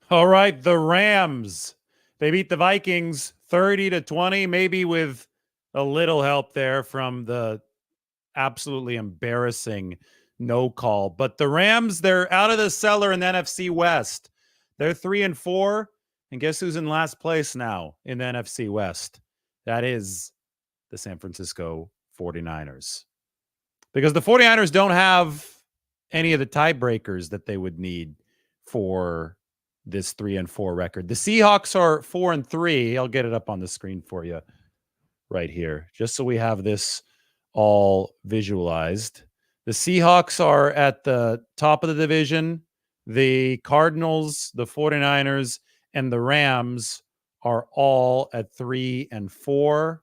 All right, the Rams. They beat the Vikings 30-20, maybe with a little help there from the absolutely embarrassing no call. But the Rams, they're out of the cellar in the NFC West. They're 3-4. And guess who's in last place now in the NFC West? That is the San Francisco 49ers. Because the 49ers don't have any of the tiebreakers that they would need for this 3-4 record. The Seahawks are 4-3. I'll get it up on the screen for you right here, just so we have this all visualized. The Seahawks are at the top of the division. The Cardinals, the 49ers, and the Rams are all at 3-4.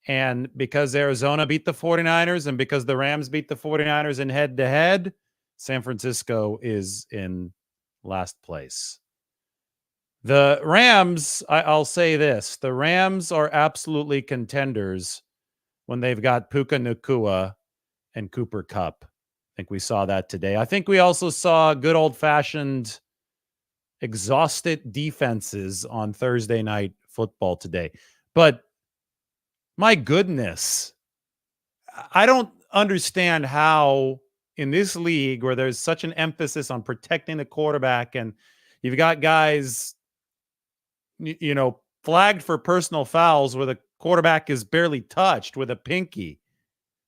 And because Arizona beat the 49ers and because the Rams beat the 49ers in head-to-head, San Francisco is in last place. The Rams, I'll say this. The Rams are absolutely contenders when they've got Puka Nacua and Cooper Kupp. I think we saw that today. I think we also saw good old-fashioned exhausted defenses on Thursday Night Football today. But my goodness, I don't understand how in this league where there's such an emphasis on protecting the quarterback and you've got guys, flagged for personal fouls where the quarterback is barely touched with a pinky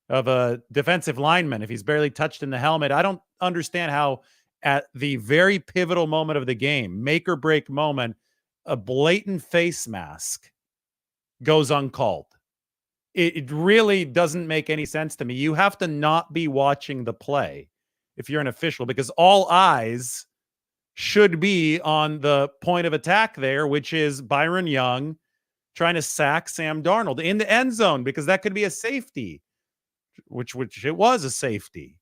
of a defensive lineman if he's barely touched in the helmet. I don't understand how at the very pivotal moment of the game, make or break moment, a blatant face mask goes uncalled. It really doesn't make any sense to me. You have to not be watching the play if you're an official because all eyes should be on the point of attack there, which is Byron Young trying to sack Sam Darnold in the end zone because that could be a safety, which it was a safety.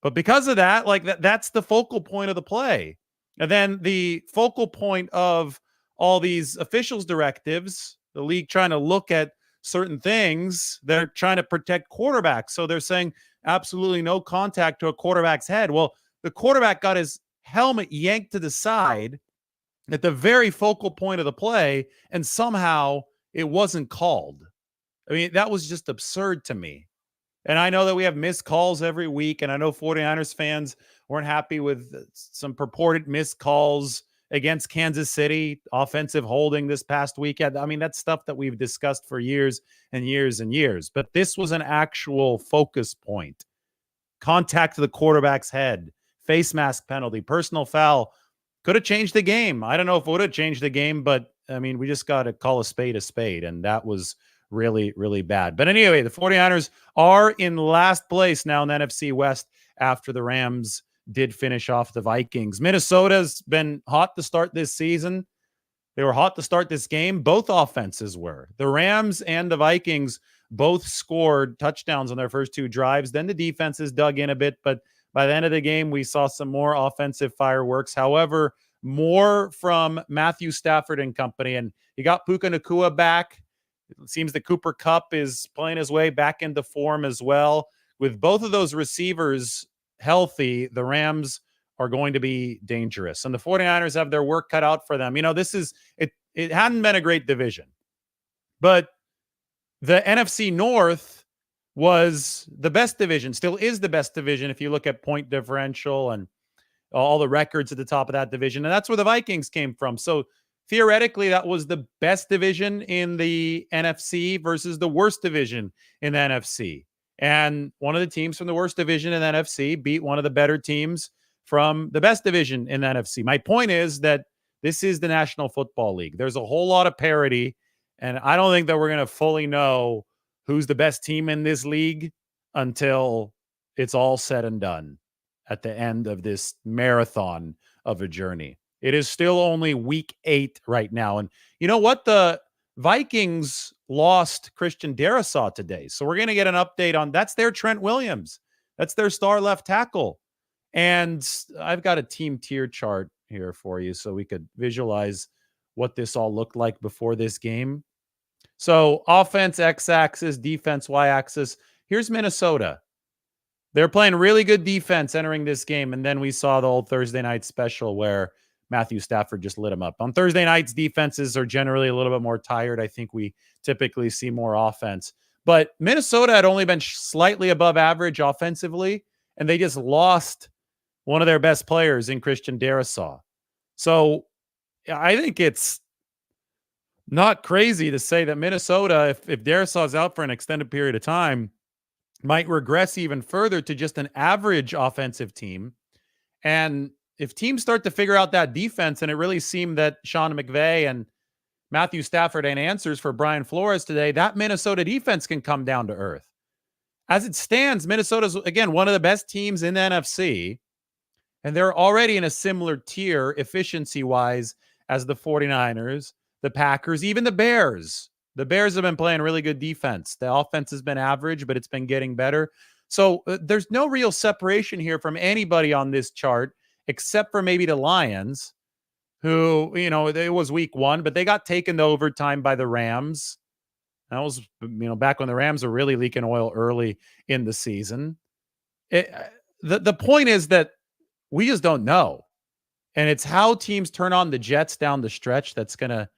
But because of that, that's the focal point of the play. And then the focal point of all these officials' directives, the league trying to look at certain things, they're trying to protect quarterbacks. So they're saying absolutely no contact to a quarterback's head. Well, the quarterback got his helmet yanked to the side at the very focal point of the play, and somehow it wasn't called. I mean, that was just absurd to me. And I know that we have missed calls every week, and I know 49ers fans weren't happy with some purported missed calls against Kansas City, offensive holding this past weekend. I mean, that's stuff that we've discussed for years and years and years. But this was an actual focus point. Contact to the quarterback's head, face mask penalty, personal foul. Could have changed the game. I don't know if it would have changed the game, but, I mean, we just got to call a spade, and that was really, really bad. But anyway, the 49ers are in last place now in the NFC West after the Rams did finish off the Vikings. Minnesota's been hot to start this season. They were hot to start this game. Both offenses were. The Rams and the Vikings both scored touchdowns on their first two drives. Then the defenses dug in a bit, but by the end of the game, we saw some more offensive fireworks. However, more from Matthew Stafford and company. And he got Puka Nacua back. It seems that Cooper Kupp is playing his way back into form as well. With both of those receivers healthy, the Rams are going to be dangerous. And the 49ers have their work cut out for them. It hadn't been a great division. But the NFC North was the best division, still is the best division if you look at point differential and all the records at the top of that division. And that's where the Vikings came from. So theoretically, that was the best division in the NFC versus the worst division in the NFC. And one of the teams from the worst division in the NFC beat one of the better teams from the best division in the NFC. My point is that this is the National Football League. There's a whole lot of parity, and I don't think that we're going to fully know who's the best team in this league until it's all said and done at the end of this marathon of a journey. It is still only week 8 right now. And you know what? The Vikings lost Christian Darrisaw today. So we're going to get an update on that's their Trent Williams. That's their star left tackle. And I've got a team tier chart here for you so we could visualize what this all looked like before this game. So offense X-axis, defense Y-axis. Here's Minnesota. They're playing really good defense entering this game. And then we saw the old Thursday night special where Matthew Stafford just lit him up. On Thursday nights, defenses are generally a little bit more tired. I think we typically see more offense. But Minnesota had only been slightly above average offensively, and they just lost one of their best players in Christian Darrisaw. So I think it's not crazy to say that Minnesota, if Darrisaw is out for an extended period of time, might regress even further to just an average offensive team. And if teams start to figure out that defense, and it really seemed that Sean McVay and Matthew Stafford ain't answers for Brian Flores today, that Minnesota defense can come down to earth. As it stands, Minnesota's, again, one of the best teams in the NFC, and they're already in a similar tier efficiency-wise as the 49ers, the Packers, even the Bears. The Bears have been playing really good defense. The offense has been average, but it's been getting better. So there's no real separation here from anybody on this chart, except for maybe the Lions, who, it was week 1, but they got taken to overtime by the Rams. That was, back when the Rams were really leaking oil early in the season. The point is that we just don't know. And it's how teams turn on the Jets down the stretch that's going to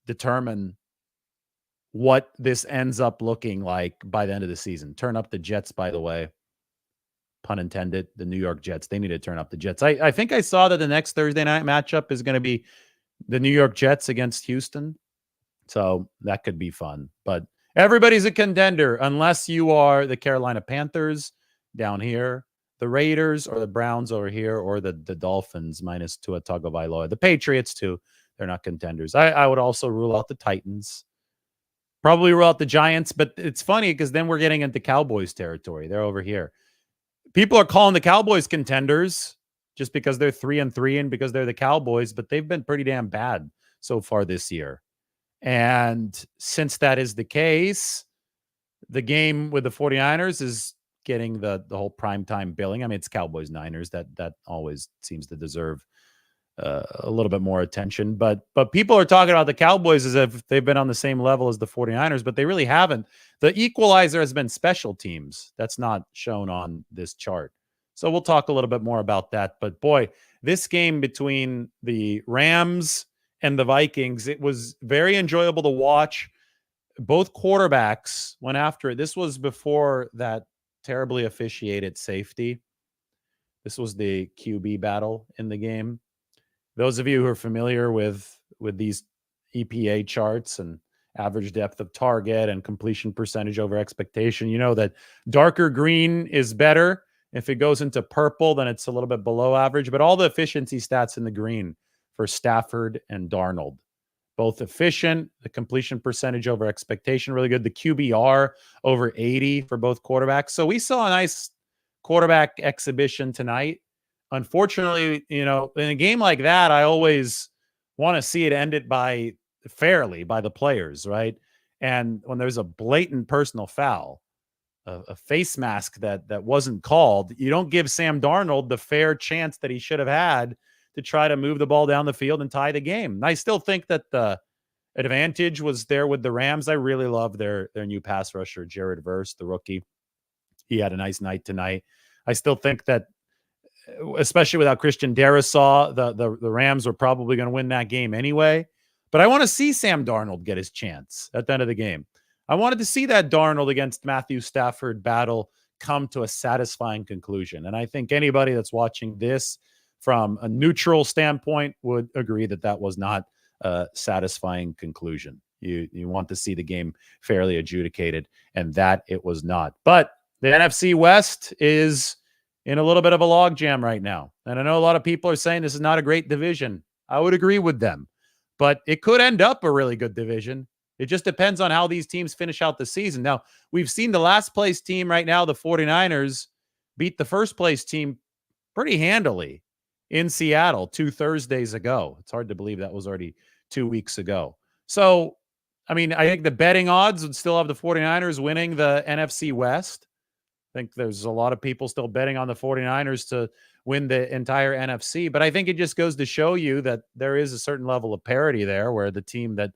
determine what this ends up looking like by the end of the season. Turn up the Jets, by the way. Pun intended, the New York Jets. They need to turn up the Jets. I think I saw that the next Thursday night matchup is going to be the New York Jets against Houston. So that could be fun. But everybody's a contender unless you are the Carolina Panthers down here, the Raiders or the Browns over here, or the Dolphins minus Tua Tagovailoa. The Patriots, too. They're not contenders. I would also rule out the Titans. Probably rule out the Giants, but it's funny because then we're getting into Cowboys territory. They're over here. People are calling the Cowboys contenders just because they're 3-3 and because they're the Cowboys, but they've been pretty damn bad so far this year. And since that is the case, the game with the 49ers is getting the whole primetime billing. I mean, it's Cowboys-Niners. That always seems to deserve a little bit more attention. But people are talking about the Cowboys as if they've been on the same level as the 49ers, but they really haven't. The equalizer has been special teams. That's not shown on this chart. So we'll talk a little bit more about that. But boy, this game between the Rams and the Vikings, it was very enjoyable to watch. Both quarterbacks went after it. This was before that terribly officiated safety. This was the QB battle in the game. Those of you who are familiar with these EPA charts and average depth of target and completion percentage over expectation, you know that darker green is better. If it goes into purple, then it's a little bit below average. But all the efficiency stats in the green for Stafford and Darnold, both efficient, the completion percentage over expectation, really good. The QBR over 80 for both quarterbacks. So we saw a nice quarterback exhibition tonight. Unfortunately, in a game like that, I always want to see it ended fairly by the players, right? And when there's a blatant personal foul, a face mask that wasn't called, you don't give Sam Darnold the fair chance that he should have had to try to move the ball down the field and tie the game. And I still think that the advantage was there with the Rams. I really love their new pass rusher, Jared Verse, the rookie. He had a nice night tonight. I still think that, especially without Christian Darrisaw, the Rams were probably going to win that game anyway. But I want to see Sam Darnold get his chance at the end of the game. I wanted to see that Darnold against Matthew Stafford battle come to a satisfying conclusion. And I think anybody that's watching this from a neutral standpoint would agree that that was not a satisfying conclusion. You want to see the game fairly adjudicated, and that it was not. But the NFC West is in a little bit of a logjam right now. And I know a lot of people are saying this is not a great division. I would agree with them. But it could end up a really good division. It just depends on how these teams finish out the season. Now, we've seen the last place team right now, the 49ers, beat the first place team pretty handily in Seattle 2 Thursdays ago. It's hard to believe that was already 2 weeks ago. So, I mean, I think the betting odds would still have the 49ers winning the NFC West. I think there's a lot of people still betting on the 49ers to win the entire NFC. But I think it just goes to show you that there is a certain level of parity there where the team that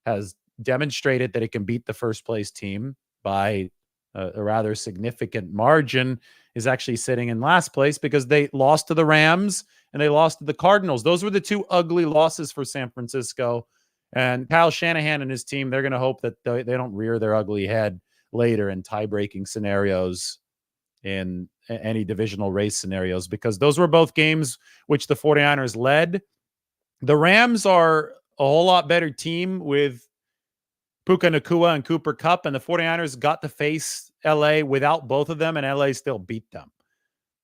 has demonstrated that it can beat the first place team by a rather significant margin is actually sitting in last place because they lost to the Rams and they lost to the Cardinals. Those were the two ugly losses for San Francisco. And Kyle Shanahan and his team, they're going to hope that they don't rear their ugly head later in tie-breaking scenarios in any divisional race scenarios, because those were both games which the 49ers led. The Rams are a whole lot better team with Puka Nacua and Cooper Kupp, and the 49ers got to face LA without both of them, and LA still beat them.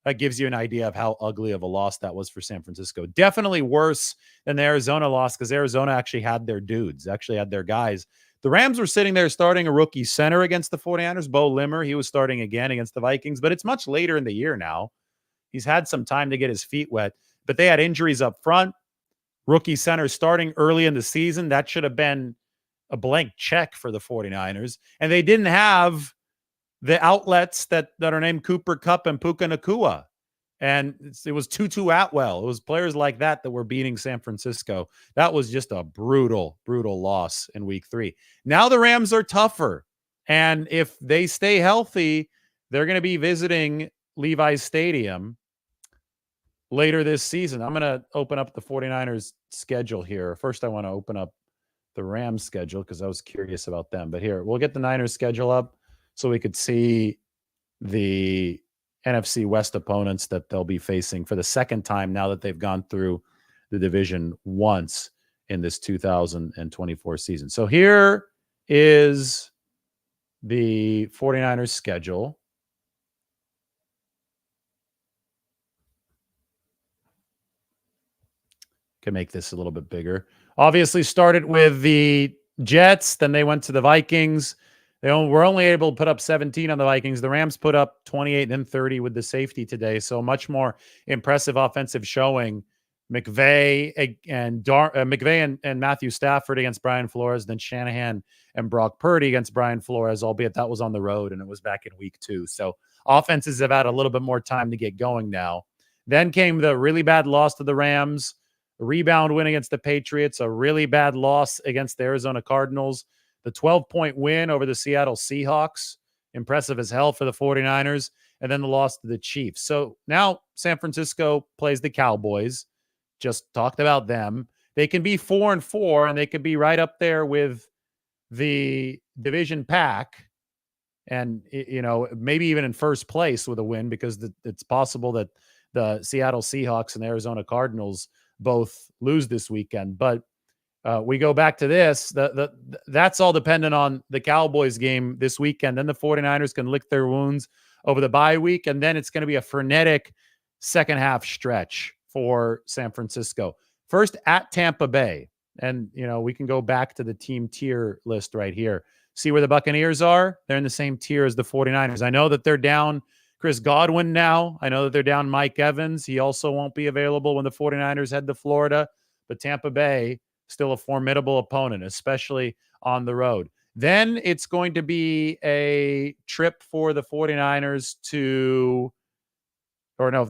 That gives you an idea of how ugly of a loss that was for San Francisco. Definitely worse than the Arizona loss, because Arizona actually had their dudes, actually had their guys. The Rams were sitting there starting a rookie center against the 49ers, Bo Limmer. He was starting again against the Vikings, but it's much later in the year now. He's had some time to get his feet wet, but they had injuries up front. Rookie center starting early in the season. That should have been a blank check for the 49ers. And they didn't have the outlets that are named Cooper Kupp and Puka Nacua. And it was Tutu Atwell. It was players like that were beating San Francisco. That was just a brutal, brutal loss in week 3. Now the Rams are tougher. And if they stay healthy, they're going to be visiting Levi's Stadium later this season. I'm going to open up the 49ers schedule here. First, I want to open up the Rams schedule because I was curious about them. But here, we'll get the Niners schedule up so we could see the NFC West opponents that they'll be facing for the second time now that they've gone through the division once in this 2024 season. So here is the 49ers schedule. Can make this a little bit bigger. Obviously started with the Jets, then they went to the Vikings. They were only able to put up 17 on the Vikings. The Rams put up 28 and then 30 with the safety today. So much more impressive offensive showing. McVay and Matthew Stafford against Brian Flores, then Shanahan and Brock Purdy against Brian Flores, albeit that was on the road and it was back in week 2. So offenses have had a little bit more time to get going now. Then came the really bad loss to the Rams, a rebound win against the Patriots, a really bad loss against the Arizona Cardinals, the 12-point win over the Seattle Seahawks, impressive as hell for the 49ers, and then the loss to the Chiefs. So now San Francisco plays the Cowboys. Just talked about them. They can be 4-4, and they could be right up there with the division pack, and maybe even in first place with a win, because it's possible that the Seattle Seahawks and the Arizona Cardinals both lose this weekend. But we go back to this. That's all dependent on the Cowboys game this weekend. Then the 49ers can lick their wounds over the bye week, and then it's going to be a frenetic second half stretch for San Francisco. First at Tampa Bay. And, we can go back to the team tier list right here. See where the Buccaneers are? They're in the same tier as the 49ers. I know that they're down Chris Godwin now. I know that they're down Mike Evans. He also won't be available when the 49ers head to Florida. But Tampa Bay, still a formidable opponent, especially on the road. Then it's going to be a trip for the 49ers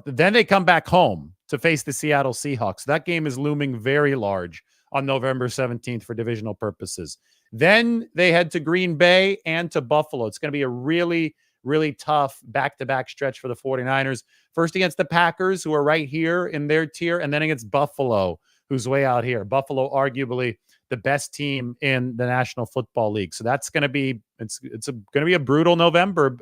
then they come back home to face the Seattle Seahawks. That game is looming very large on November 17th for divisional purposes. Then they head to Green Bay and to Buffalo. It's going to be a really, really tough back-to-back stretch for the 49ers. First against the Packers, who are right here in their tier, and then against Buffalo, who's way out here. Buffalo, arguably the best team in the National Football League. So that's going to be going to be a brutal November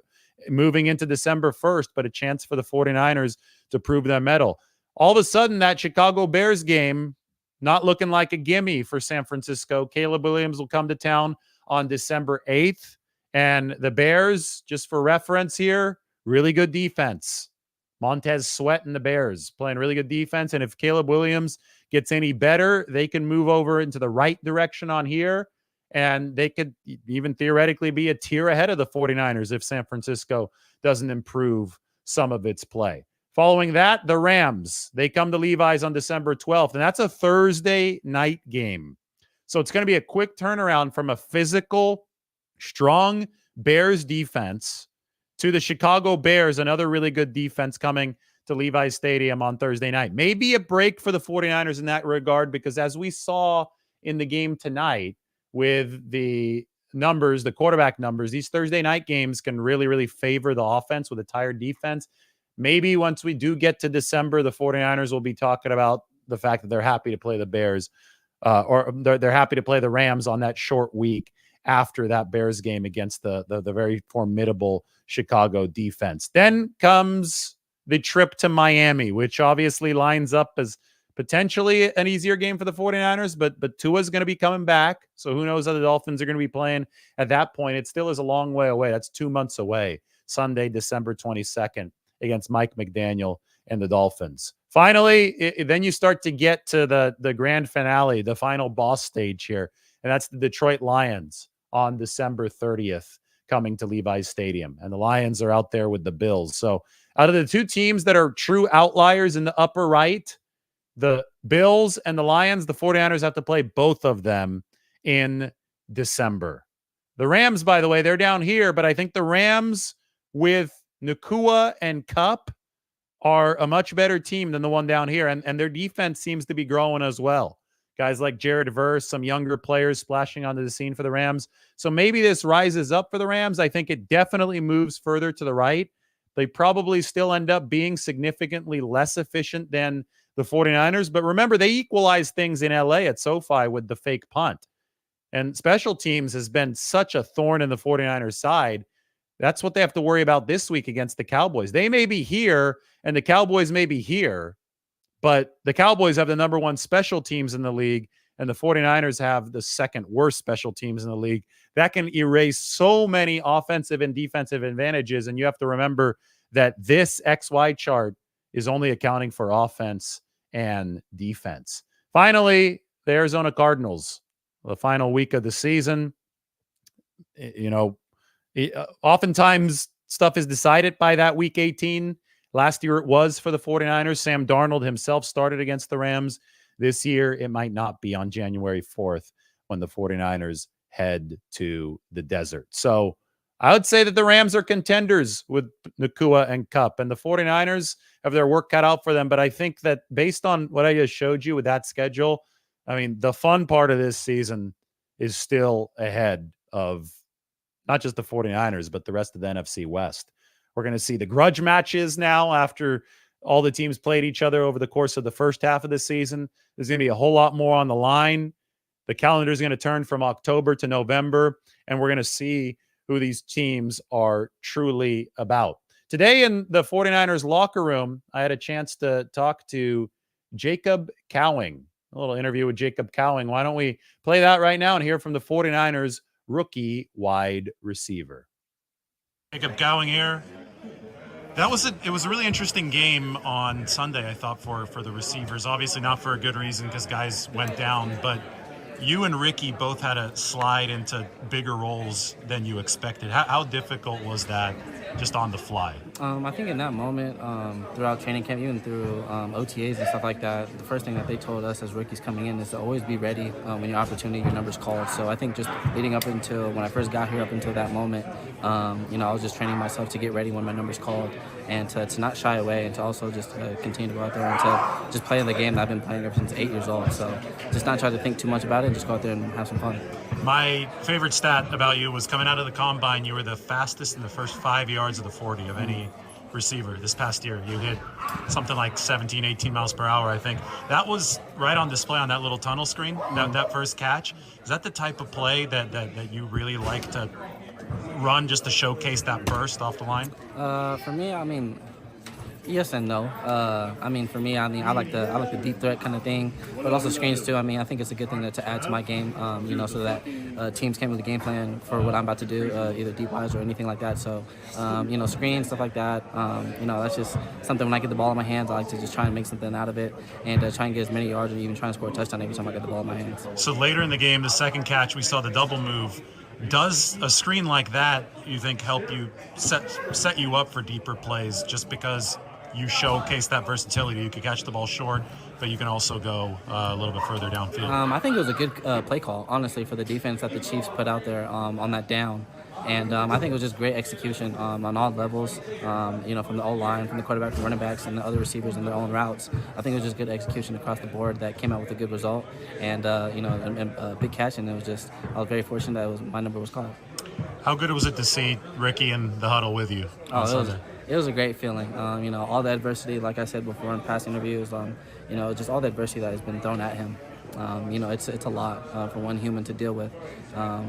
moving into December 1st, but a chance for the 49ers to prove their mettle. All of a sudden, that Chicago Bears game, not looking like a gimme for San Francisco. Caleb Williams will come to town on December 8th. And the Bears, just for reference here, really good defense. Montez Sweat and the Bears playing really good defense. And if Caleb Williams gets any better, they can move over into the right direction on here. And they could even theoretically be a tier ahead of the 49ers if San Francisco doesn't improve some of its play. Following that, the Rams, they come to Levi's on December 12th, and that's a Thursday night game. So it's going to be a quick turnaround from a physical, strong Bears defense to the Chicago Bears, another really good defense coming to Levi's Stadium on Thursday night. Maybe a break for the 49ers in that regard, because as we saw in the game tonight with the numbers, the quarterback numbers, these Thursday night games can really, really favor the offense with a tired defense. Maybe once we do get to December, the 49ers will be talking about the fact that they're happy to play the Bears or they're happy to play the Rams on that short week after that Bears game against the very formidable Chicago defense. Then comes the trip to Miami, which obviously lines up as potentially an easier game for the 49ers, but Tua's going to be coming back. So who knows how the Dolphins are going to be playing at that point. It still is a long way away. That's 2 months away. Sunday, December 22nd against Mike McDaniel and the Dolphins. Finally, then you start to get to the grand finale, the final boss stage here, and that's the Detroit Lions on December 30th coming to Levi's Stadium. And the Lions are out there with the Bills. So out of the two teams that are true outliers in the upper right, the Bills and the Lions, the 49ers have to play both of them in December. The Rams, by the way, they're down here, but I think the Rams with Nacua and Kupp are a much better team than the one down here, and their defense seems to be growing as well. Guys like Jared Verse, some younger players splashing onto the scene for the Rams. So maybe this rises up for the Rams. I think it definitely moves further to the right. They probably still end up being significantly less efficient than the 49ers. But remember, they equalized things in LA at SoFi with the fake punt. And special teams has been such a thorn in the 49ers side. That's what they have to worry about this week against the Cowboys. They may be here and the Cowboys may be here, but the Cowboys have the number one special teams in the league, and the 49ers have the second worst special teams in the league. That can erase so many offensive and defensive advantages, and you have to remember that this XY chart is only accounting for offense and defense. Finally, the Arizona Cardinals, the final week of the season. You know, oftentimes stuff is decided by that week 18. Last year it was for the 49ers. Sam Darnold himself started against the Rams. This year it might not be on January 4th when the 49ers head to the desert. So I would say that the Rams are contenders with Nacua and Kupp, and the 49ers have their work cut out for them. But I think that based on what I just showed you with that schedule, I mean, the fun part of this season is still ahead of not just the 49ers, but the rest of the NFC West. We're going to see the grudge matches now after all the teams played each other over the course of the first half of the season. There's going to be a whole lot more on the line. The calendar is going to turn from October to November, and we're going to see who these teams are truly about. Today in the 49ers locker room, I had a chance to talk to Jacob Cowing, a little interview with Jacob Cowing. Why don't we play that right now and hear from the 49ers rookie wide receiver. Jacob Cowing here. It was a really interesting game on Sunday, I thought, for the receivers. Obviously not for a good reason because guys went down, but you and Ricky both had to slide into bigger roles than you expected. How difficult was that just on the fly? I think in that moment, throughout training camp, even through OTAs and stuff like that, the first thing that they told us as rookies coming in is to always be ready when your opportunity, your number's called. So I think just leading up until when I first got here, up until that moment, I was just training myself to get ready when my number's called and to not shy away and to also just continue to go out there and to just play the game that I've been playing ever since 8 years old. So just not try to think too much about it and just go out there and have some fun. My favorite stat about you was coming out of the combine, you were the fastest in the first 5 yards of the 40 of any receiver this past year. You hit something like 17, 18 miles per hour, I think. That was right on display on that little tunnel screen, that first catch. Is that the type of play that you really like to run just to showcase that burst off the line? For me, I mean, yes and no. For me, I like the deep threat kind of thing, but also screens too. I think it's a good thing to add to my game, so that teams came with a game plan for what I'm about to do, either deep wise or anything like that. So, screens, stuff like that. That's just something when I get the ball in my hands, I like to just try and make something out of it and try and get as many yards or even try and score a touchdown every time I get the ball in my hands. So later in the game, the second catch, we saw the double move. Does a screen like that, you think, help you set you up for deeper plays just because you showcase that versatility? You can catch the ball short, but you can also go a little bit further downfield. I think it was a good play call, honestly, for the defense that the Chiefs put out there on that down. And I think it was just great execution on all levels, from the O-line, from the quarterback, from running backs, and the other receivers in their own routes. I think it was just good execution across the board that came out with a good result. And, a big catch, and I was very fortunate that my number was called. How good was it to see Ricky in the huddle with you on Sunday? It was a great feeling. All the adversity, like I said before in past interviews, just all the adversity that has been thrown at him. It's a lot for one human to deal with.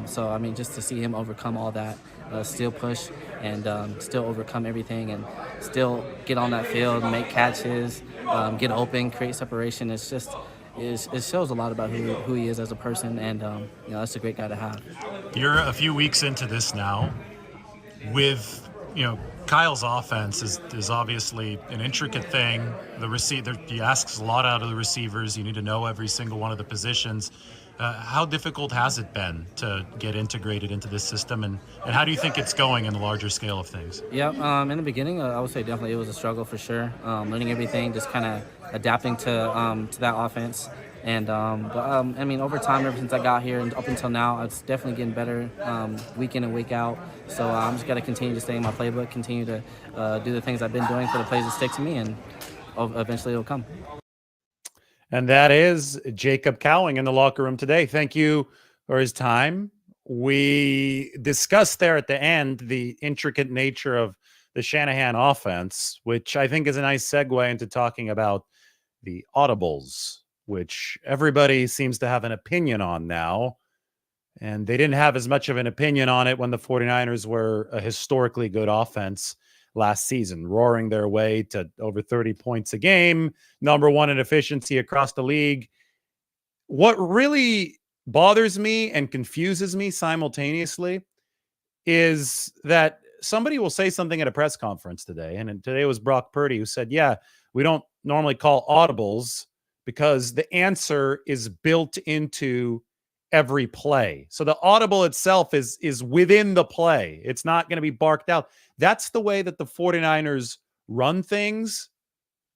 So I mean, just to see him overcome all that, still push and still overcome everything, and still get on that field, make catches, get open, create separation. It shows a lot about who he is as a person, and that's a great guy to have. You're a few weeks into this now. With Kyle's offense is obviously an intricate thing. The receiver, he asks a lot out of the receivers. You need to know every single one of the positions. How difficult has it been to get integrated into this system, and how do you think it's going in the larger scale of things? Yeah, in the beginning, I would say definitely it was a struggle for sure. Learning everything, just kind of adapting to that offense. I mean, over time, ever since I got here and up until now, it's definitely getting better week in and week out. So I'm just got to continue to stay in my playbook, continue to do the things I've been doing for the plays that stick to me, and eventually it'll come. And that is Jacob Cowing in the locker room today. Thank you for his time. We discussed there at the end the intricate nature of the Shanahan offense, which I think is a nice segue into talking about the audibles, which everybody seems to have an opinion on now. And they didn't have as much of an opinion on it when the 49ers were a historically good offense last season, roaring their way to over 30 points a game, number one in efficiency across the league. What really bothers me and confuses me simultaneously is that somebody will say something at a press conference today, and today was Brock Purdy who said, yeah, we don't normally call audibles because the answer is built into every play. So the audible itself is within the play. It's not going to be barked out. That's the way that the 49ers run things.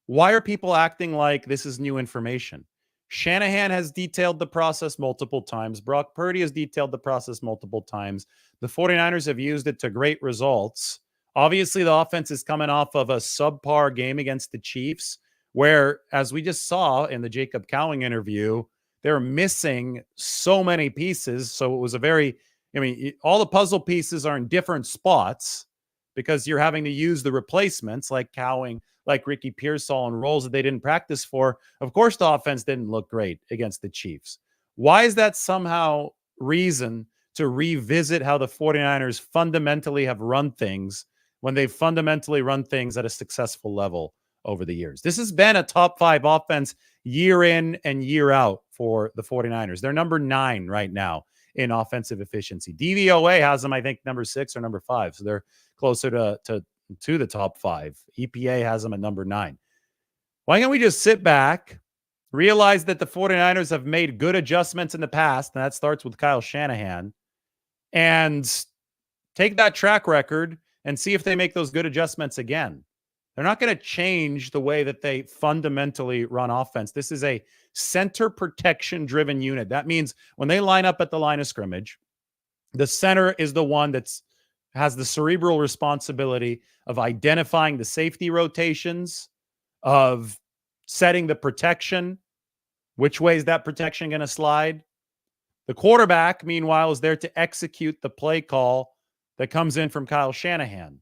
Why are people acting like this is new information? Shanahan has detailed the process multiple times. Brock Purdy has detailed the process multiple times. The 49ers have used it to great results. Obviously, the offense is coming off of a subpar game against the Chiefs, where, as we just saw in the Jacob Cowing interview, they're missing so many pieces. So it was all the puzzle pieces are in different spots because you're having to use the replacements like Cowing, like Ricky Pearsall, and roles that they didn't practice for. Of course, the offense didn't look great against the Chiefs. Why is that somehow reason to revisit how the 49ers fundamentally have run things when they've fundamentally run things at a successful level over the years? This has been a top 5 offense year in and year out for the 49ers. They're number 9 right now in offensive efficiency. DVOA has them, I think, number 6 or number 5. So they're closer to the top 5. EPA has them at number 9. Why can't we just sit back, realize that the 49ers have made good adjustments in the past, and that starts with Kyle Shanahan, and take that track record and see if they make those good adjustments again? They're not going to change the way that they fundamentally run offense. This is a center protection-driven unit. That means when they line up at the line of scrimmage, the center is the one that's has the cerebral responsibility of identifying the safety rotations, of setting the protection. Which way is that protection going to slide? The quarterback, meanwhile, is there to execute the play call that comes in from Kyle Shanahan.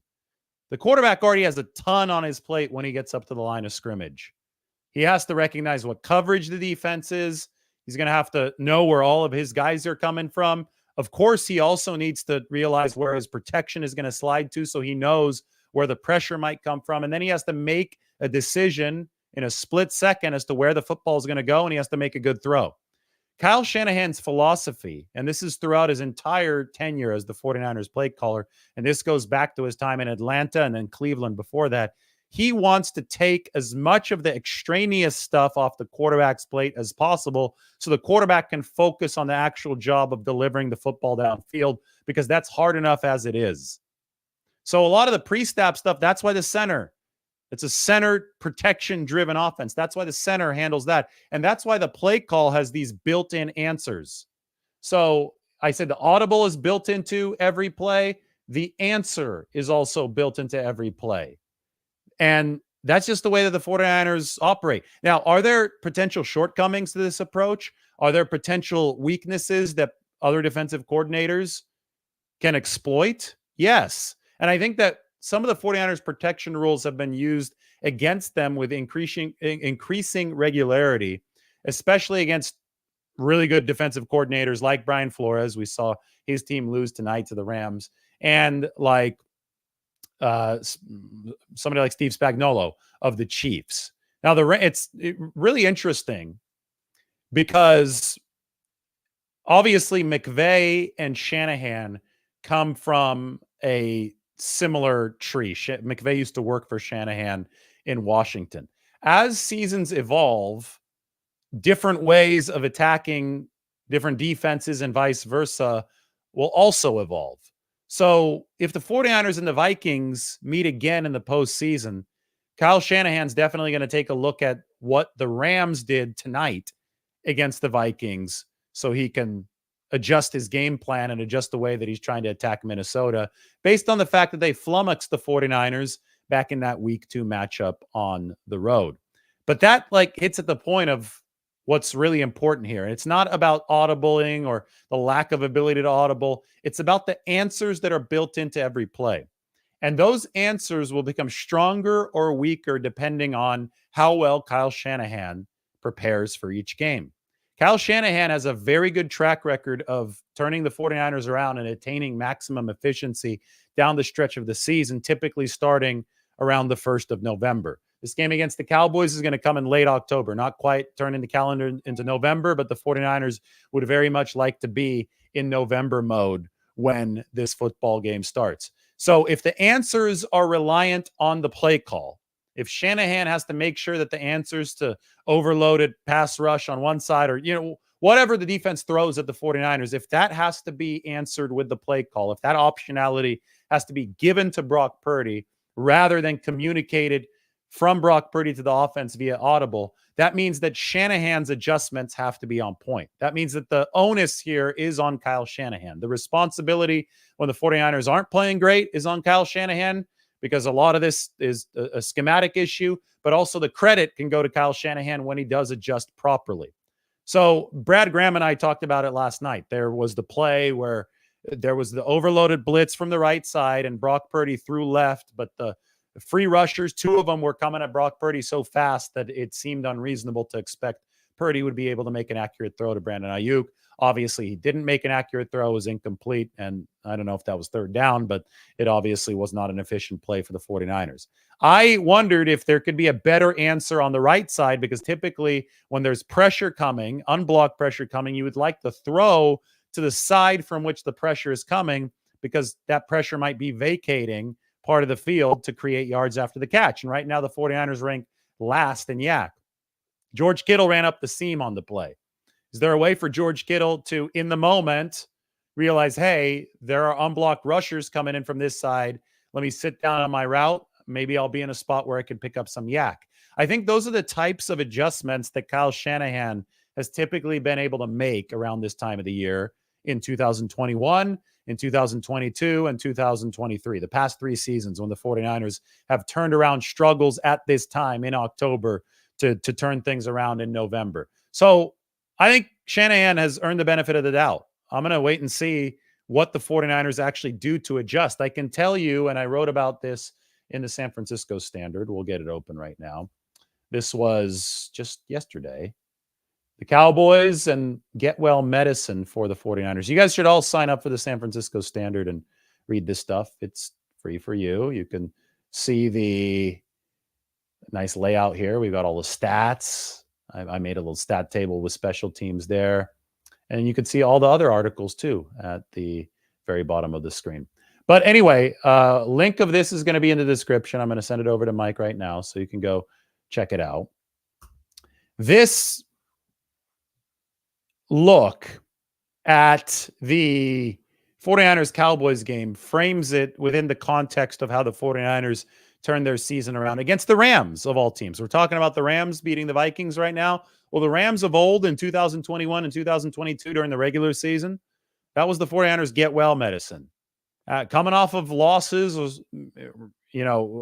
The quarterback already has a ton on his plate when he gets up to the line of scrimmage. He has to recognize what coverage the defense is. He's going to have to know where all of his guys are coming from. Of course, he also needs to realize where his protection is going to slide to so he knows where the pressure might come from. And then he has to make a decision in a split second as to where the football is going to go, and he has to make a good throw. Kyle Shanahan's philosophy, and this is throughout his entire tenure as the 49ers play caller, and this goes back to his time in Atlanta and then Cleveland before that, he wants to take as much of the extraneous stuff off the quarterback's plate as possible so the quarterback can focus on the actual job of delivering the football downfield, because that's hard enough as it is. So a lot of the pre-snap stuff, that's why the center, it's a center protection-driven offense. That's why the center handles that. And that's why the play call has these built-in answers. So I said the audible is built into every play. The answer is also built into every play. And that's just the way that the 49ers operate. Now, are there potential shortcomings to this approach? Are there potential weaknesses that other defensive coordinators can exploit? Yes. And I think that some of the 49ers protection rules have been used against them with increasing regularity, especially against really good defensive coordinators like Brian Flores. We saw his team lose tonight to the Rams, and like somebody like Steve Spagnuolo of the Chiefs. Now, it's really interesting because obviously McVay and Shanahan come from a similar tree. McVay used to work for Shanahan in Washington. As seasons evolve, different ways of attacking different defenses and vice versa will also evolve. So if the 49ers and the Vikings meet again in the postseason, Kyle Shanahan's definitely going to take a look at what the Rams did tonight against the Vikings so he can adjust his game plan and adjust the way that he's trying to attack Minnesota based on the fact that they flummoxed the 49ers back in that week 2 matchup on the road. But that like hits at the point of what's really important here. It's not about audibling or the lack of ability to audible. It's about the answers that are built into every play. And those answers will become stronger or weaker depending on how well Kyle Shanahan prepares for each game. Kyle Shanahan has a very good track record of turning the 49ers around and attaining maximum efficiency down the stretch of the season, typically starting around the 1st of November. This game against the Cowboys is going to come in late October, not quite turning the calendar into November, but the 49ers would very much like to be in November mode when this football game starts. So if the answers are reliant on the play call, if Shanahan has to make sure that the answers to overloaded pass rush on one side or, whatever the defense throws at the 49ers, if that has to be answered with the play call, if that optionality has to be given to Brock Purdy rather than communicated from Brock Purdy to the offense via audible, that means that Shanahan's adjustments have to be on point. That means that the onus here is on Kyle Shanahan. The responsibility when the 49ers aren't playing great is on Kyle Shanahan because a lot of this is a schematic issue, but also the credit can go to Kyle Shanahan when he does adjust properly. So Brad Graham and I talked about it last night. There was the play where there was the overloaded blitz from the right side and Brock Purdy threw left, but the free rushers, 2 of them were coming at Brock Purdy so fast that it seemed unreasonable to expect Purdy would be able to make an accurate throw to Brandon Ayuk. Obviously, he didn't make an accurate throw. It was incomplete, and I don't know if that was 3rd down, but it obviously was not an efficient play for the 49ers. I wondered if there could be a better answer on the right side because typically when there's pressure coming, unblocked pressure coming, you would like to throw to the side from which the pressure is coming because that pressure might be vacating part of the field to create yards after the catch. And right now the 49ers rank last in YAC. George Kittle ran up the seam on the play. Is there a way for George Kittle to, in the moment, realize, hey, there are unblocked rushers coming in from this side. Let me sit down on my route. Maybe I'll be in a spot where I can pick up some YAC. I think those are the types of adjustments that Kyle Shanahan has typically been able to make around this time of the year in 2021, in 2022, and 2023, the past 3 seasons when the 49ers have turned around struggles at this time in October to turn things around in November. So I think Shanahan has earned the benefit of the doubt. I'm going to wait and see what the 49ers actually do to adjust. I can tell you, and I wrote about this in the San Francisco Standard. We'll get it open right now. This was just yesterday. The Cowboys and get well medicine for the 49ers. You guys should all sign up for the San Francisco Standard and read this stuff. It's free for you. You can see the nice layout here. We've got all the stats. I made a little stat table with special teams there. And you can see all the other articles too at the very bottom of the screen. But anyway, link of this is going to be in the description. I'm going to send it over to Mike right now so you can go check it out. This look at the 49ers Cowboys game frames it within the context of how the 49ers turned their season around against the Rams of all teams. We're talking about the Rams beating the Vikings right now. Well, the Rams of old in 2021 and 2022 during the regular season, that was the 49ers get well medicine. Coming off of losses was,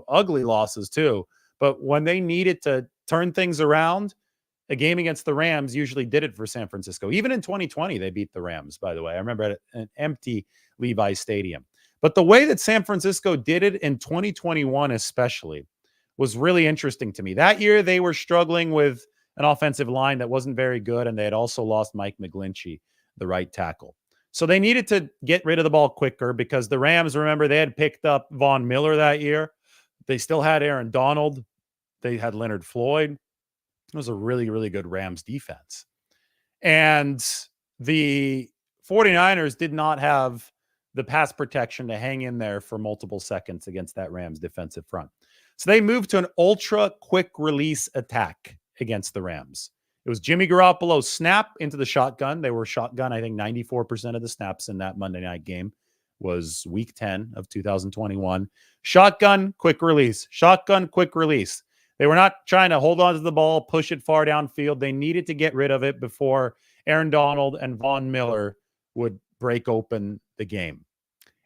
ugly losses too. But when they needed to turn things around, a game against the Rams usually did it for San Francisco. Even in 2020, they beat the Rams, by the way. I remember at an empty Levi Stadium. But the way that San Francisco did it in 2021 especially was really interesting to me. That year they were struggling with an offensive line that wasn't very good, and they had also lost Mike McGlinchey, the right tackle. So they needed to get rid of the ball quicker because the Rams, remember, they had picked up Von Miller that year. They still had Aaron Donald. They had Leonard Floyd. It was a really, really good Rams defense. And the 49ers did not have the pass protection to hang in there for multiple seconds against that Rams defensive front. So they moved to an ultra quick release attack against the Rams. It was Jimmy Garoppolo's snap into the shotgun. They were shotgun, I think 94% of the snaps in that Monday night game was week 10 of 2021. Shotgun, quick release. Shotgun, quick release. They were not trying to hold on to the ball, push it far downfield. They needed to get rid of it before Aaron Donald and Von Miller would break open the game.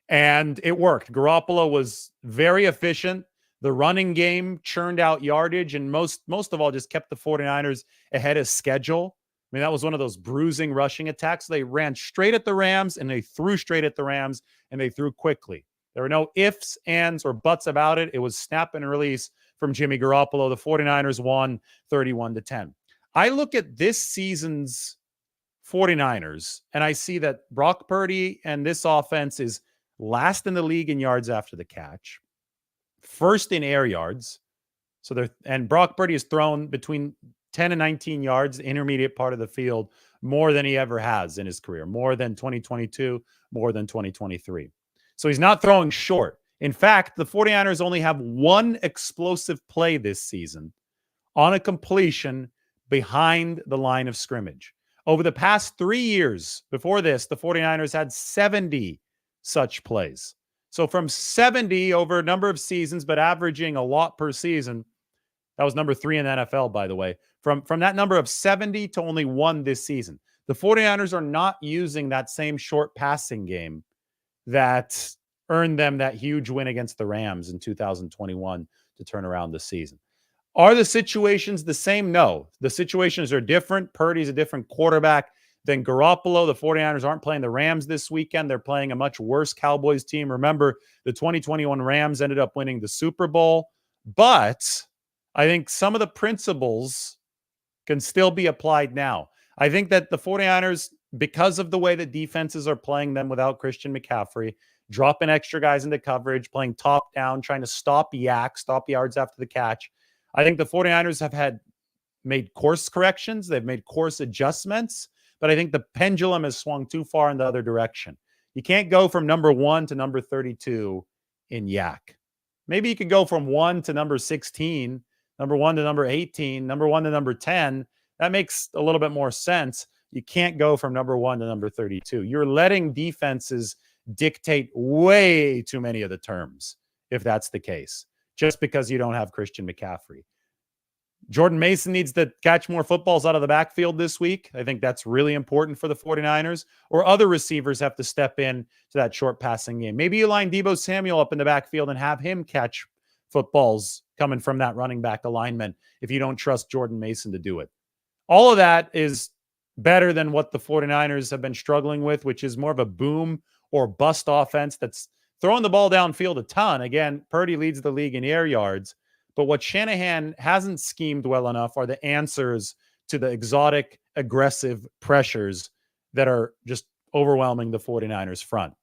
And it worked. Garoppolo was very efficient. The running game churned out yardage and most of all just kept the 49ers ahead of schedule. I mean, that was one of those bruising rushing attacks. They ran straight at the Rams and they threw straight at the Rams and they threw quickly. There were no ifs, ands, or buts about it. It was snap and release from Jimmy Garoppolo. The 49ers won 31-10. I look at this season's 49ers and I see that Brock Purdy and this offense is last in the league in yards after the catch, first in air yards. And Brock Purdy has thrown between 10 and 19 yards, the intermediate part of the field, more than he ever has in his career, more than 2022, more than 2023. So he's not throwing short. In fact, the 49ers only have one explosive play this season on a completion behind the line of scrimmage. Over the past 3 years before this, the 49ers had 70 such plays. So from 70 over a number of seasons, but averaging a lot per season, that was number 3 in the NFL, by the way. From that number of 70 to only 1 this season. The 49ers are not using that same short passing game that earned them that huge win against the Rams in 2021 to turn around the season. Are the situations the same? No. The situations are different. Purdy's a different quarterback than Garoppolo. The 49ers aren't playing the Rams this weekend. They're playing a much worse Cowboys team. Remember, the 2021 Rams ended up winning the Super Bowl. But I think some of the principles can still be applied now. I think that the 49ers, because of the way that defenses are playing them without Christian McCaffrey, dropping extra guys into coverage, playing top down, trying to stop yards after the catch. I think the 49ers have made course corrections. They've made course adjustments, but I think the pendulum has swung too far in the other direction. You can't go from number 1 to number 32 in yak. Maybe you could go from 1 to number 16, number 1 to number 18, number 1 to number 10. That makes a little bit more sense. You can't go from number 1 to number 32. You're letting defenses dictate way too many of the terms if that's the case, just because you don't have Christian McCaffrey. Jordan Mason needs to catch more footballs out of the backfield this week. I think that's really important for the 49ers. Or other receivers have to step in to that short passing game. Maybe you line Deebo Samuel up in the backfield and have him catch footballs coming from that running back alignment if you don't trust Jordan Mason to do it. All of that is better than what the 49ers have been struggling with, which is more of a boom or bust offense that's throwing the ball downfield a ton. Again, Purdy leads the league in air yards. But what Shanahan hasn't schemed well enough are the answers to the exotic, aggressive pressures that are just overwhelming the 49ers front.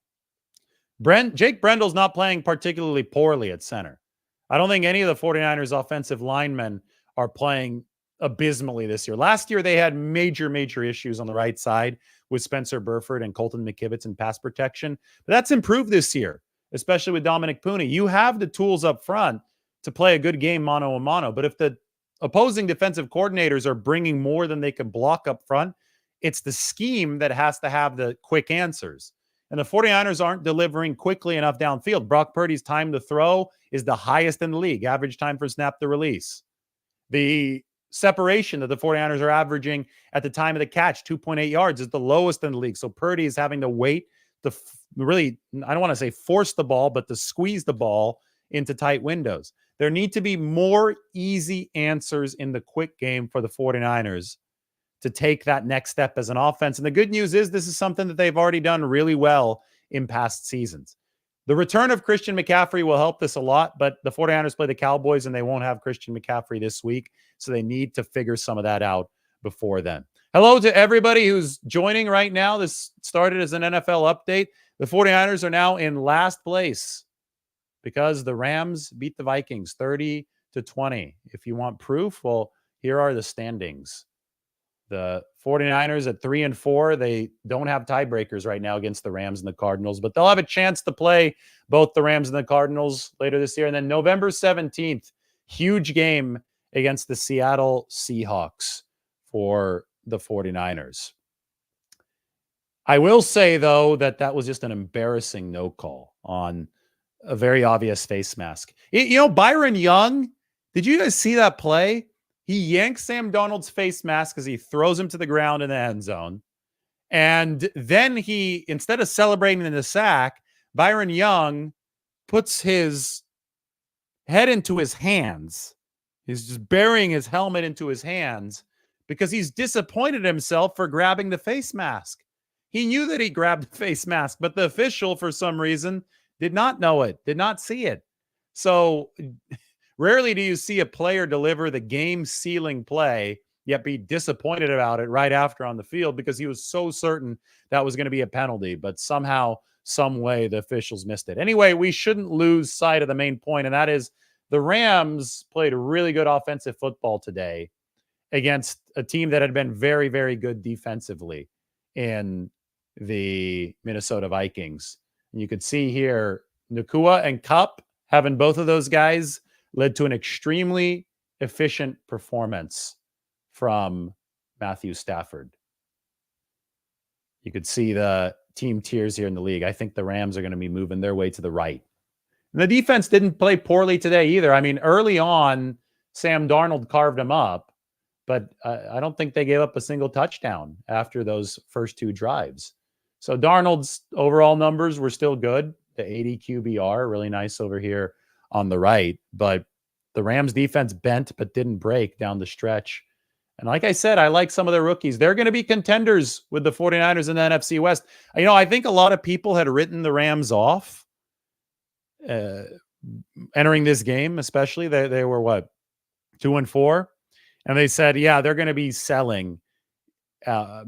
Jake Brendel's not playing particularly poorly at center. I don't think any of the 49ers offensive linemen are playing abysmally this year. Last year, they had major issues on the right side with Spencer Burford and Colton McKivitz in pass protection. But that's improved this year, especially with Dominic Pooney. You have the tools up front to play a good game mano a mano. But if the opposing defensive coordinators are bringing more than they can block up front, it's the scheme that has to have the quick answers. And the 49ers aren't delivering quickly enough downfield. Brock Purdy's time to throw is the highest in the league, average time for snap to release. The separation that the 49ers are averaging at the time of the catch, 2.8 yards, is the lowest in the league. So Purdy is having to wait to really, I don't want to say force the ball, but to squeeze the ball into tight windows. There need to be more easy answers in the quick game for the 49ers to take that next step as an offense. And the good news is this is something that they've already done really well in past seasons. The return of Christian McCaffrey will help this a lot, but the 49ers play the Cowboys and they won't have Christian McCaffrey this week. So they need to figure some of that out before then. Hello to everybody who's joining right now. This started as an NFL update. The 49ers are now in last place because the Rams beat the Vikings 30-20. If you want proof, well, here are the standings. The 49ers at 3-4, they don't have tiebreakers right now against the Rams and the Cardinals, but they'll have a chance to play both the Rams and the Cardinals later this year. And then November 17th, huge game against the Seattle Seahawks for the 49ers. I will say, though, that was just an embarrassing no call on a very obvious face mask. Byron Young, did you guys see that play? He yanks Sam Darnold's face mask as he throws him to the ground in the end zone. And then he, instead of celebrating in the sack, Byron Young puts his head into his hands. He's just burying his helmet into his hands because he's disappointed himself for grabbing the face mask. He knew that he grabbed the face mask, but the official, for some reason, did not know it, did not see it. So rarely do you see a player deliver the game-sealing play, yet be disappointed about it right after on the field because he was so certain that was going to be a penalty. But somehow, some way, the officials missed it. Anyway, we shouldn't lose sight of the main point, and that is the Rams played really good offensive football today against a team that had been very, very good defensively in the Minnesota Vikings. And you could see here, Nakua and Kupp, having both of those guys led to an extremely efficient performance from Matthew Stafford. You could see the team tiers here in the league. I think the Rams are going to be moving their way to the right. And the defense didn't play poorly today either. I mean, early on, Sam Darnold carved them up, but I don't think they gave up a single touchdown after those first two drives. So Darnold's overall numbers were still good. The 80 QBR, really nice over here on the right. But the Rams defense bent but didn't break down the stretch. And like I said, I like some of the rookies. They're going to be contenders with the 49ers in the NFC West. I think a lot of people had written the Rams off entering this game, especially. They were, what, 2-4? And they said, yeah, they're going to be selling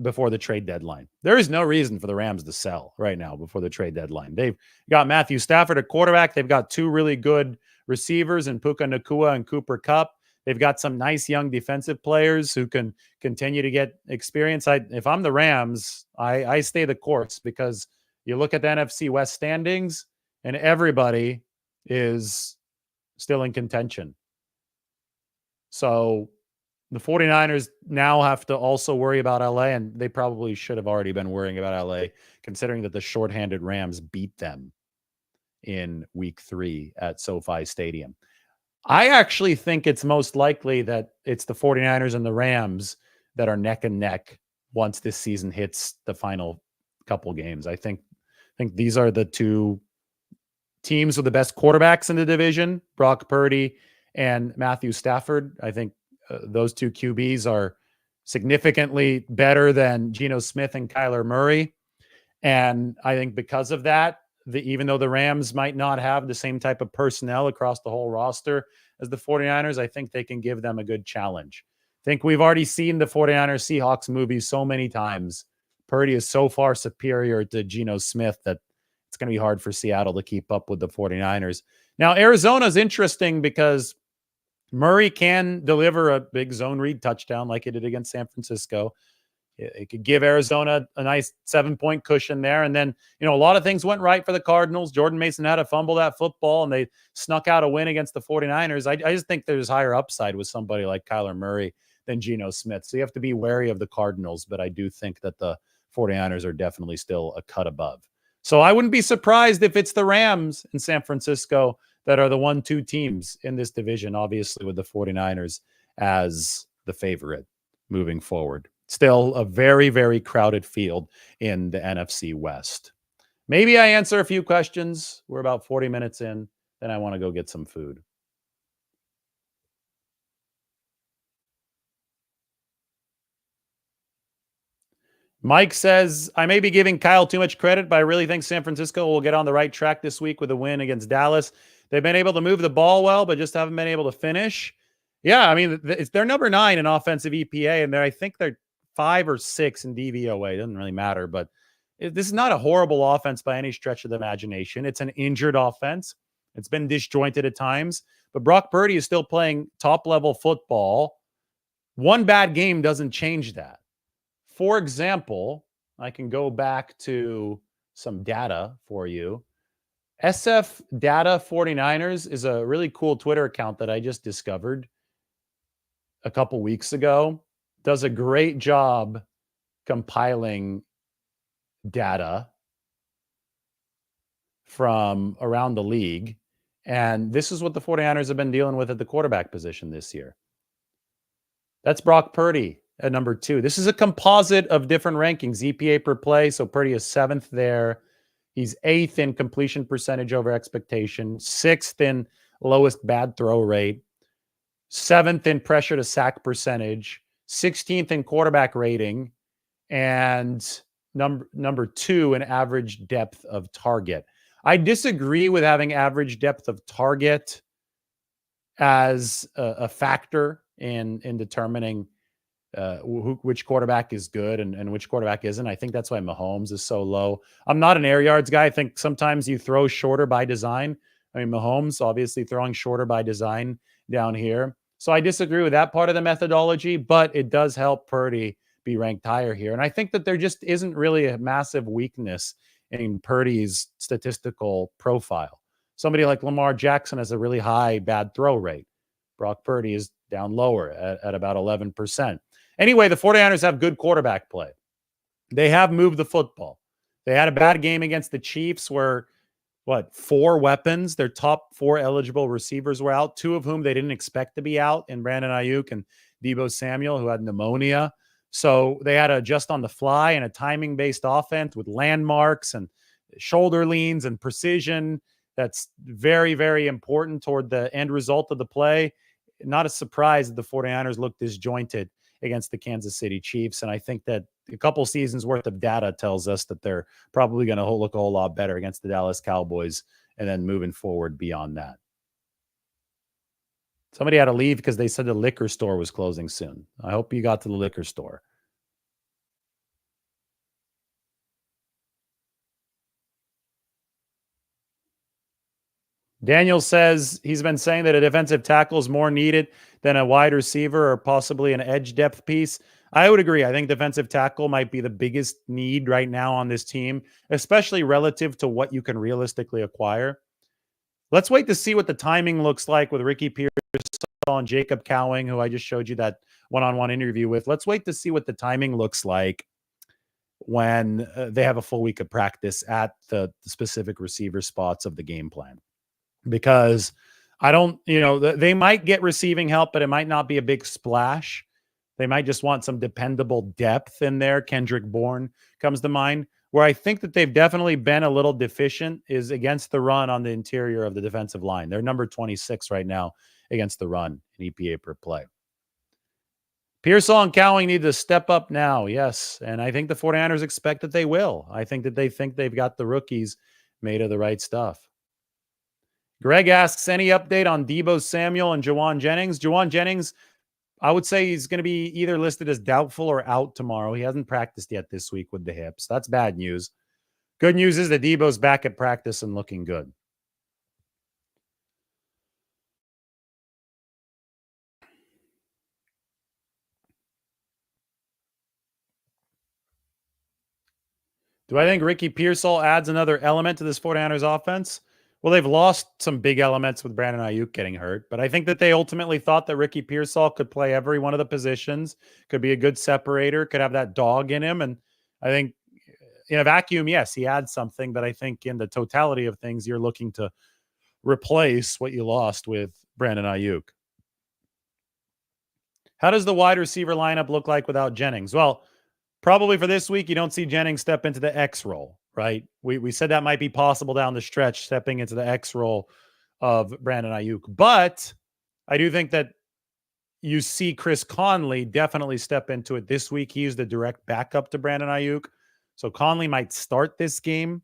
before the trade deadline. There is no reason for the Rams to sell right now before the trade deadline. They've got Matthew Stafford at quarterback. They've got two really good receivers in Puka Nacua and Cooper Kupp. They've got some nice young defensive players who can continue to get experience. If I'm the Rams, I stay the course because you look at the NFC West standings and everybody is still in contention. So the 49ers now have to also worry about LA, and they probably should have already been worrying about LA, considering that the shorthanded Rams beat them in week 3 at SoFi Stadium. I actually think it's most likely that it's the 49ers and the Rams that are neck and neck once this season hits the final couple games. I think these are the two teams with the best quarterbacks in the division, Brock Purdy and Matthew Stafford. I think those two QBs are significantly better than Geno Smith and Kyler Murray. And I think because of that, even though the Rams might not have the same type of personnel across the whole roster as the 49ers, I think they can give them a good challenge. I think we've already seen the 49ers Seahawks movie so many times. Purdy is so far superior to Geno Smith that it's going to be hard for Seattle to keep up with the 49ers. Now, Arizona's interesting because Murray can deliver a big zone read touchdown like he did against San Francisco. It could give Arizona a nice 7-point cushion there. And then, a lot of things went right for the Cardinals. Jordan Mason had to fumble that football, and they snuck out a win against the 49ers. I just think there's higher upside with somebody like Kyler Murray than Geno Smith. So you have to be wary of the Cardinals, but I do think that the 49ers are definitely still a cut above. So I wouldn't be surprised if it's the Rams in San Francisco that are the 1-2 teams in this division, obviously with the 49ers as the favorite moving forward. Still a very, very crowded field in the NFC West. Maybe I answer a few questions. We're about 40 minutes in. Then I want to go get some food. Mike says, I may be giving Kyle too much credit, but I really think San Francisco will get on the right track this week with a win against Dallas. They've been able to move the ball well, but just haven't been able to finish. Yeah, I mean, they're number 9 in offensive EPA, and I think they're 5 or 6 in DVOA. It doesn't really matter, but this is not a horrible offense by any stretch of the imagination. It's an injured offense. It's been disjointed at times, but Brock Purdy is still playing top-level football. One bad game doesn't change that. For example, I can go back to some data for you. SF Data 49ers is a really cool Twitter account that I just discovered a couple weeks ago. Does a great job compiling data from around the league. And this is what the 49ers have been dealing with at the quarterback position this year. That's Brock Purdy at number 2. This is a composite of different rankings, EPA per play. So Purdy is 7th there. He's 8th in completion percentage over expectation, 6th in lowest bad throw rate, 7th in pressure to sack percentage, 16th in quarterback rating, and number 2 in average depth of target. I disagree with having average depth of target as a factor in determining which quarterback is good and which quarterback isn't. I think that's why Mahomes is so low. I'm not an air yards guy. I think sometimes you throw shorter by design. I mean, Mahomes obviously throwing shorter by design down here. So I disagree with that part of the methodology, but it does help Purdy be ranked higher here. And I think that there just isn't really a massive weakness in Purdy's statistical profile. Somebody like Lamar Jackson has a really high bad throw rate. Brock Purdy is down lower at about 11%. Anyway, the 49ers have good quarterback play. They have moved the football. They had a bad game against the Chiefs where, 4 weapons, their top 4 eligible receivers were out, 2 of whom they didn't expect to be out, in Brandon Ayuk and Deebo Samuel, who had pneumonia. So they had to adjust on the fly in a timing-based offense with landmarks and shoulder leans and precision. That's very, very important toward the end result of the play. Not a surprise that the 49ers looked disjointed against the Kansas City Chiefs. And I think that a couple seasons worth of data tells us that they're probably going to look a whole lot better against the Dallas Cowboys and then moving forward beyond that. Somebody had to leave because they said the liquor store was closing soon. I hope you got to the liquor store. Daniel says he's been saying that a defensive tackle is more needed than a wide receiver or possibly an edge depth piece. I would agree. I think defensive tackle might be the biggest need right now on this team, especially relative to what you can realistically acquire. Let's wait to see what the timing looks like with Ricky Pearsall and Jacob Cowing, who I just showed you that one-on-one interview with. Let's wait to see what the timing looks like when they have a full week of practice at the specific receiver spots of the game plan. Because I don't, they might get receiving help, but it might not be a big splash. They might just want some dependable depth in there. Kendrick Bourne comes to mind. Where I think that they've definitely been a little deficient is against the run on the interior of the defensive line. They're number 26 right now against the run in EPA per play. Pearsall and Cowing need to step up now, yes. And I think the 49ers expect that they will. I think that they think they've got the rookies made of the right stuff. Greg asks, any update on Deebo Samuel and Jawan Jennings? Jawan Jennings, I would say he's going to be either listed as doubtful or out tomorrow. He hasn't practiced yet this week with the hips. That's bad news. Good news is that Deebo's back at practice and looking good. Do I think Ricky Pearsall adds another element to this 49ers offense? Well, they've lost some big elements with Brandon Ayuk getting hurt, but I think that they ultimately thought that Ricky Pearsall could play every one of the positions, could be a good separator, could have that dog in him. And I think in a vacuum, yes, he adds something, but I think in the totality of things, you're looking to replace what you lost with Brandon Ayuk. How does the wide receiver lineup look like without Jennings? Well, probably for this week, you don't see Jennings step into the X role, right? We said that might be possible down the stretch, stepping into the X role of Brandon Ayuk. But I do think that you see Chris Conley definitely step into it this week. He's the direct backup to Brandon Ayuk. So Conley might start this game.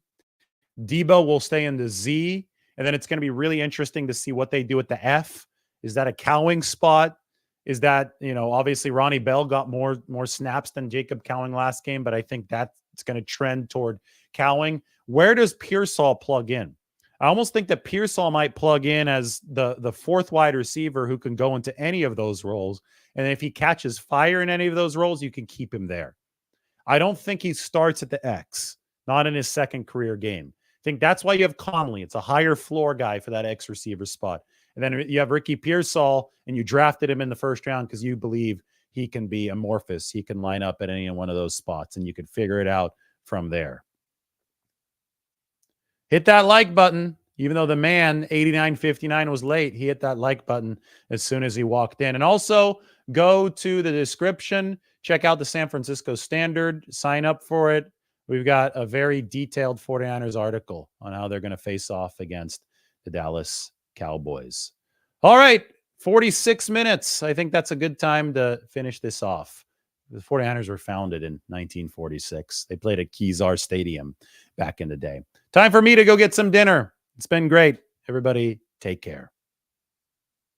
Debo will stay in the Z. And then it's going to be really interesting to see what they do at the F. Is that a Cowing spot? Is that, obviously Ronnie Bell got more snaps than Jacob Cowing last game, but I think that's going to trend toward Cowing. Where does Pearsall plug in? I almost think that Pearsall might plug in as the fourth wide receiver who can go into any of those roles. And if he catches fire in any of those roles, you can keep him there. I don't think he starts at the X, not in his second career game. I think that's why you have Conley. It's a higher floor guy for that X receiver spot. And then you have Ricky Pearsall, and you drafted him in the first round because you believe he can be amorphous. He can line up at any one of those spots, and you can figure it out from there. Hit that like button. Even though the man, 8959, was late, he hit that like button as soon as he walked in. And also, go to the description, check out the San Francisco Standard, sign up for it. We've got a very detailed 49ers article on how they're going to face off against the Dallas Cowboys. All right, 46 minutes. I think that's a good time to finish this off. The 49ers were founded in 1946. They played at Kezar Stadium back in the day. Time for me to go get some dinner. It's been great. Everybody, take care.